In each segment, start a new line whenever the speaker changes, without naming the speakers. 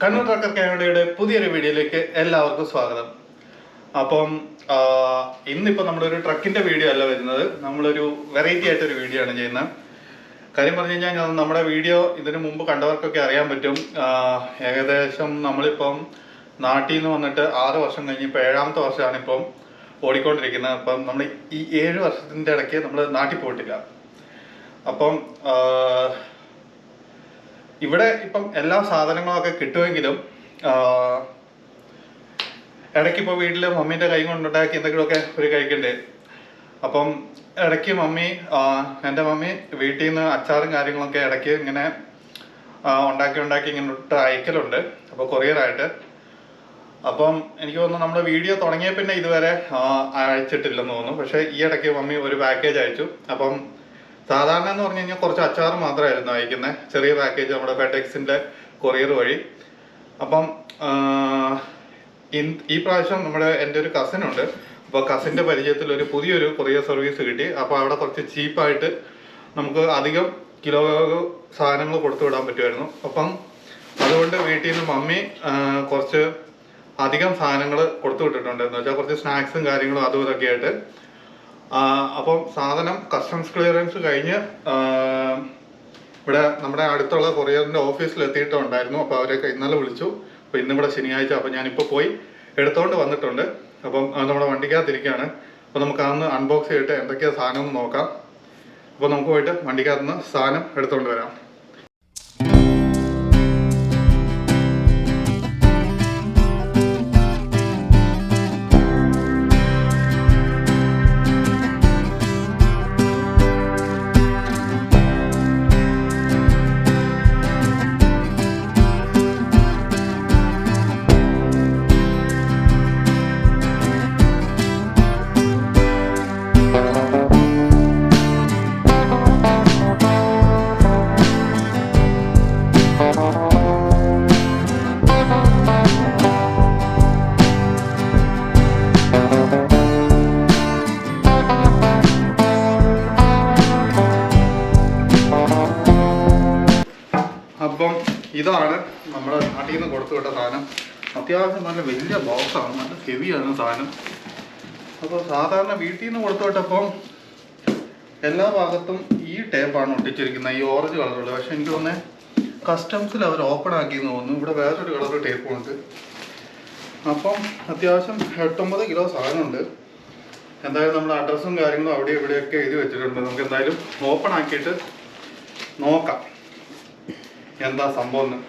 Kannur Trekker കാനഡയുടെ പുതിയൊരു വീഡിയോയിലേക്ക് എല്ലാവർക്കും സ്വാഗതം. അപ്പം ഇന്നിപ്പോൾ നമ്മളൊരു ട്രക്കിൻ്റെ വീഡിയോ അല്ല വരുന്നത്, നമ്മളൊരു വെറൈറ്റി ആയിട്ടൊരു വീഡിയോ ആണ് ചെയ്യുന്നത്. കാര്യം പറഞ്ഞു കഴിഞ്ഞാൽ നമ്മുടെ വീഡിയോ ഇതിനു മുമ്പ് കണ്ടവർക്കൊക്കെ അറിയാൻ പറ്റും. ഏകദേശം നമ്മളിപ്പം നാട്ടിൽ നിന്ന് വന്നിട്ട് 6 വർഷം കഴിഞ്ഞ് ഇപ്പോൾ 7ാമത്തെ വർഷമാണ് ഇപ്പം ഓടിക്കൊണ്ടിരിക്കുന്നത്. അപ്പം നമ്മൾ ഈ 7 വർഷത്തിൻ്റെ ഇടയ്ക്ക് നമ്മൾ നാട്ടിൽ പോയിട്ടില്ല. അപ്പം ഇവിടെ ഇപ്പം എല്ലാ സാധനങ്ങളൊക്കെ കിട്ടുമെങ്കിലും ഇടയ്ക്കിപ്പോൾ വീട്ടിൽ മമ്മീൻ്റെ കൈ കൊണ്ടുണ്ടാക്കി എന്തെങ്കിലുമൊക്കെ ഒരു കഴിക്കണ്ടേ. അപ്പം ഇടയ്ക്ക് എൻ്റെ മമ്മി വീട്ടിൽ നിന്ന് അച്ചാറും കാര്യങ്ങളൊക്കെ ഇടയ്ക്ക് ഇങ്ങനെ ഉണ്ടാക്കി ഇങ്ങനെ ഇട്ട് അയക്കലുണ്ട്, അപ്പോൾ കൊറിയറായിട്ട്. അപ്പം എനിക്ക് തോന്നുന്നു നമ്മുടെ വീഡിയോ തുടങ്ങിയ പിന്നെ ഇതുവരെ അയച്ചിട്ടില്ലെന്ന് തോന്നുന്നു. പക്ഷേ ഈ ഇടയ്ക്ക് മമ്മി ഒരു പാക്കേജ് അയച്ചു. അപ്പം സാധാരണ എന്ന് പറഞ്ഞു കഴിഞ്ഞാൽ കുറച്ച് അച്ചാർ മാത്രമായിരുന്നു അയക്കുന്നത്, ചെറിയ പാക്കേജ് നമ്മുടെ ഫെഡെക്സിൻ്റെ കൊറിയർ വഴി. അപ്പം ഈ പ്രാവശ്യം എൻ്റെ ഒരു കസിനുണ്ട്. അപ്പോൾ കസിൻ്റെ പരിചയത്തിൽ ഒരു പുതിയൊരു കൊറിയർ സർവീസ് കിട്ടി. അപ്പോൾ അവിടെ കുറച്ച് ചീപ്പായിട്ട് നമുക്ക് അധികം കിലോ സാധനങ്ങൾ കൊടുത്തു വിടാൻ പറ്റുമായിരുന്നു. അപ്പം അതുകൊണ്ട് വീട്ടിൽ നിന്ന് മമ്മി കുറച്ച് അധികം സാധനങ്ങൾ കൊടുത്തു വിട്ടിട്ടുണ്ട്. എന്ന് വെച്ചാൽ കുറച്ച് സ്നാക്സും കാര്യങ്ങളും അതും ഇതൊക്കെ ആയിട്ട്. അപ്പം സാധനം കസ്റ്റംസ് ക്ലിയറൻസ് കഴിഞ്ഞ് ഇവിടെ നമ്മുടെ അടുത്തുള്ള കൊറിയറിൻ്റെ ഓഫീസിൽ എത്തിയിട്ടുണ്ടായിരുന്നു. അപ്പോൾ അവരൊക്കെ ഇന്നലെ വിളിച്ചു. അപ്പോൾ ഇന്നിവിടെ ശനിയാഴ്ച, അപ്പോൾ ഞാനിപ്പോൾ പോയി എടുത്തുകൊണ്ട് വന്നിട്ടുണ്ട്. അപ്പം നമ്മുടെ വണ്ടിക്കകത്തിരിക്കുകയാണ്. അപ്പോൾ നമുക്ക് അന്ന് അൺബോക്സ് ചെയ്തിട്ട് എന്തൊക്കെയാണ് സാധനം എന്ന് നോക്കാം. അപ്പോൾ നമുക്ക് പോയിട്ട് വണ്ടിക്കകത്ത് നിന്ന് സാധനം എടുത്തുകൊണ്ട് വരാം. അപ്പം ഇതാണ് നമ്മുടെ നാട്ടിൽ നിന്ന് കൊടുത്തു വിട്ട സാധനം. അത്യാവശ്യം നല്ല വലിയ ബോക്സാണ്, നല്ല ഹെവിയാണ് സാധനം. അപ്പോൾ സാധാരണ വീട്ടിൽ നിന്ന് കൊടുത്തു വിട്ടപ്പം എല്ലാ ഭാഗത്തും ഈ ടേപ്പാണ് ഒട്ടിച്ചിരിക്കുന്നത്, ഈ ഓറഞ്ച് കളറുള്ളത്. പക്ഷെ എനിക്ക് തോന്നുന്നത് കസ്റ്റംസിൽ അവർ ഓപ്പൺ ആക്കിയെന്ന് തോന്നുന്നു. ഇവിടെ വേറൊരു കളർ ടേപ്പുണ്ട്. അപ്പം അത്യാവശ്യം 8-9 കിലോ സാധനമുണ്ട്. എന്തായാലും നമ്മുടെ അഡ്രസ്സും കാര്യങ്ങളും അവിടെ ഇവിടെയൊക്കെ എഴുതി വെച്ചിട്ടുണ്ട്. നമുക്ക് എന്തായാലും ഓപ്പൺ ആക്കിയിട്ട് നോക്കാം എന്താ സംഭവം എന്ന്.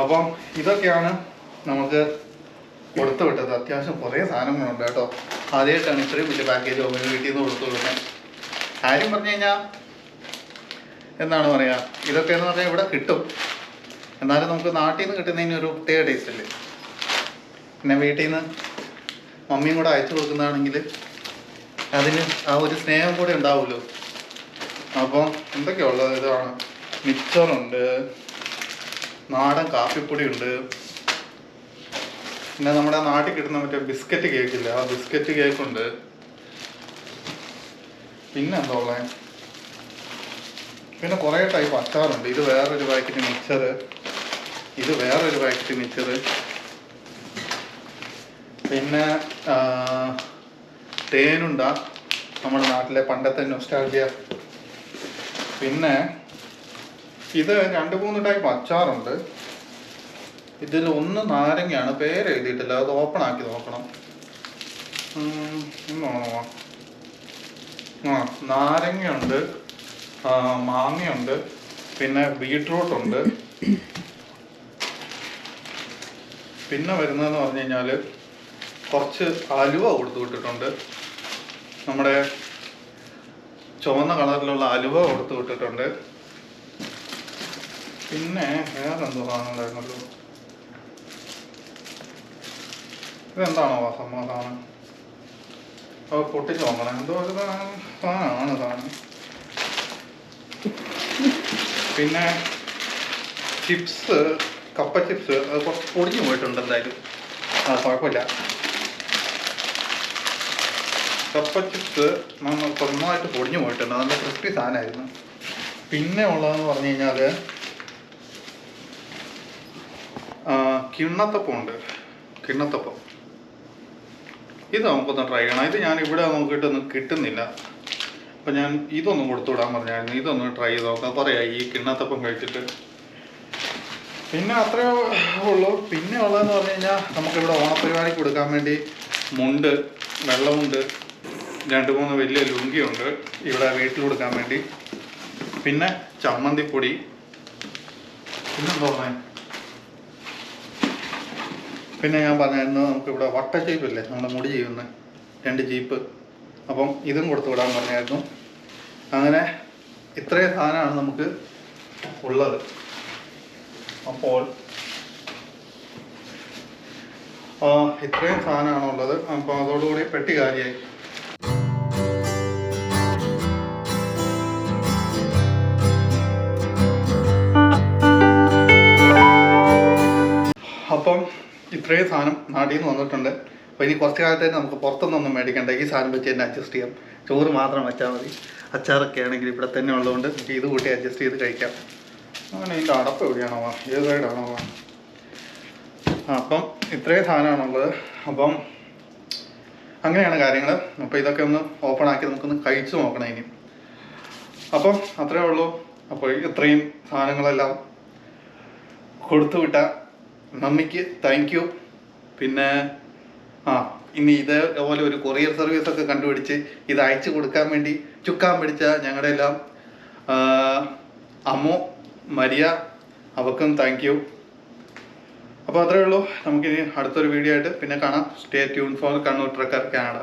അപ്പം ഇതൊക്കെയാണ് നമുക്ക് കൊടുത്തു വിട്ടത്. അത്യാവശ്യം കുറേ സാധനങ്ങളുണ്ട് കേട്ടോ. ആദ്യമായിട്ടാണ് ഇത്രയും വലിയ പാക്കേജ് വീട്ടിൽ നിന്ന് കൊടുത്തു വിടുന്നത്. കാര്യം പറഞ്ഞു കഴിഞ്ഞാൽ എന്താണ് പറയുക, ഇതൊക്കെ എന്ന് പറഞ്ഞാൽ ഇവിടെ കിട്ടും. എന്നാലും നമുക്ക് നാട്ടിൽ നിന്ന് കിട്ടുന്നതിന് ഒരു പ്രത്യേക ടേസ്റ്റ് അല്ലേ. പിന്നെ വീട്ടിൽ നിന്ന് മമ്മിയും കൂടെ അയച്ചു കൊടുക്കുന്നതാണെങ്കിൽ അതിന് ആ ഒരു സ്നേഹം കൂടെ ഉണ്ടാവുമല്ലോ. അപ്പം എന്തൊക്കെയുള്ളത് ഇതാണ്. മിക്സറുണ്ട്, നാടൻ കാപ്പിപ്പൊടി ഉണ്ട്, പിന്നെ നമ്മുടെ നാട്ടിൽ കിട്ടുന്ന മറ്റേ ബിസ്ക്കറ്റ് കേക്കില്ല, ആ ബിസ്ക്കറ്റ് കേക്കുണ്ട്. പിന്നെ എന്താ ഉള്ളത്, പിന്നെ കുറേ ടൈപ്പ് അച്ചാറുണ്ട്. ഇത് വേറൊരു പാക്കറ്റ് മിക്സർ, ഇത് വേറൊരു പാക്കറ്റ് മിക്സർ. പിന്നെ തേനുണ്ട, നമ്മുടെ നാട്ടിലെ പണ്ടത്തെ നൊസ്റ്റാൾജിയ. പിന്നെ ഇത് 2-3 ടൈപ്പ് അച്ചാറുണ്ട്. ഇതിൽ ഒന്ന് നാരങ്ങയാണ്, പേര് എഴുതിയിട്ടില്ല, അത് ഓപ്പൺ ആക്കി നോക്കണം. നാരങ്ങയുണ്ട്, മാങ്ങയുണ്ട്, പിന്നെ ബീട്രൂട്ട് ഉണ്ട്. പിന്നെ വരുന്നതെന്ന് പറഞ്ഞു കഴിഞ്ഞാൽ കുറച്ച് അലുവ കൊടുത്തു വിട്ടിട്ടുണ്ട്. നമ്മുടെ ചുവന്ന കളറിലുള്ള അലുവ കൊടുത്തു വിട്ടിട്ടുണ്ട്. പിന്നെ വേറെ എന്തോ സാധനമുണ്ടായിരുന്നല്ലോ. ഇതെന്താണോ സമാധാനം? അത് പൊട്ടിച്ച് നോക്കണം. എന്തോ ഒരു സാധനമാണ് സാധനം. പിന്നെ ചിപ്സ്, കപ്പ ചിപ്സ്, അത് കുറച്ച് പൊടിഞ്ഞു പോയിട്ടുണ്ട്. എന്തായാലും കുഴപ്പമില്ല. കപ്പ ചിപ്സ് നമ്മൾ നന്നായിട്ട് പൊടിഞ്ഞു പോയിട്ടുണ്ട്. നല്ല ക്രിസ്പി സാധനമായിരുന്നു. പിന്നെ ഉള്ളതെന്ന് പറഞ്ഞു കഴിഞ്ഞാൽ കിണ്ണത്തപ്പം ഉണ്ട്. കിണ്ണത്തപ്പം ഇത് നമുക്കൊന്ന് ട്രൈ ചെയ്യണം. ഇത് ഞാൻ ഇവിടെ നോക്കിയിട്ടൊന്നും കിട്ടുന്നില്ല. അപ്പം ഞാൻ ഇതൊന്നും കൊടുത്തു വിടാൻ പറഞ്ഞായിരുന്നു. ഇതൊന്ന് ട്രൈ ചെയ്ത് നോക്കാം. പറയാം ഈ കിണ്ണത്തപ്പം കഴിച്ചിട്ട്. പിന്നെ അത്രയേ ഉള്ളൂ. പിന്നെ ഉള്ളതെന്ന് പറഞ്ഞു കഴിഞ്ഞാൽ നമുക്കിവിടെ ഓണപ്പരിപാടിക്ക് കൊടുക്കാൻ വേണ്ടി മുണ്ട്, വെള്ളമുണ്ട്, 2-3 വലിയ ലുങ്കിയുണ്ട് ഇവിടെ വീട്ടിൽ കൊടുക്കാൻ വേണ്ടി. പിന്നെ ചമ്മന്തിപ്പൊടി. പിന്നെന്താ പറഞ്ഞേ? പിന്നെ ഞാൻ പറഞ്ഞായിരുന്നു നമുക്കിവിടെ വട്ട ജീപ്പില്ലേ, നമ്മുടെ മുടി ചെയ്യുന്ന 2 ജീപ്പ്. അപ്പം ഇതും കൊടുത്തു വിടാൻ പറഞ്ഞായിരുന്നു. അങ്ങനെ ഇത്രയും സാധനമാണ് നമുക്ക് ഉള്ളത്. അപ്പോൾ ഇത്രയും സാധനമാണ് ഉള്ളത്. അപ്പോൾ അതോടുകൂടി പെട്ടി കാര്യമായി. അപ്പം ഇത്രയും സാധനം നാട്ടിൽ നിന്ന് വന്നിട്ടുണ്ട്. അപ്പോൾ ഇനി കുറച്ച് കാലത്തേക്ക് നമുക്ക് പുറത്തുനിന്നൊന്നും മേടിക്കണ്ട. ഈ സാധനം വെച്ച് തന്നെ അഡ്ജസ്റ്റ് ചെയ്യാം. ചോറ് മാത്രം വെച്ചാൽ മതി. അച്ചാറൊക്കെ ആണെങ്കിൽ ഇവിടെ തന്നെ ഉള്ളതുകൊണ്ട് നമുക്ക് ഇത് കൂട്ടി അഡ്ജസ്റ്റ് ചെയ്ത് കഴിക്കാം. അങ്ങനെ ഇതിൻ്റെ അടപ്പ് എവിടെയാണോ? ഏത് സൈഡാണോ? അപ്പം ഇത്രയും സാധനമാണുള്ളത്. അപ്പം അങ്ങനെയാണ് കാര്യങ്ങൾ. അപ്പോൾ ഇതൊക്കെ ഒന്ന് ഓപ്പൺ ആക്കി നമുക്കൊന്ന് കഴിച്ചു നോക്കണം ഇനി. അപ്പം അത്രയേ ഉള്ളൂ. അപ്പോൾ ഇത്രയും സാധനങ്ങളെല്ലാം കൊടുത്തു വിട്ട മമ്മിക്ക് താങ്ക് യു. പിന്നെ ഇനി ഇതേപോലെ ഒരു കൊറിയർ സർവീസൊക്കെ കണ്ടുപിടിച്ച് ഇത് അയച്ചു കൊടുക്കാൻ വേണ്ടി ചുക്കാൻ പിടിച്ച ഞങ്ങളുടെ എല്ലാം അമ്മു, മരിയ, അവർക്കും താങ്ക് യു. അപ്പോൾ അത്രയേ ഉള്ളൂ. നമുക്കിനി അടുത്തൊരു വീഡിയോ ആയിട്ട് പിന്നെ കാണാം. Stay tune four Kannur Trekker Canada.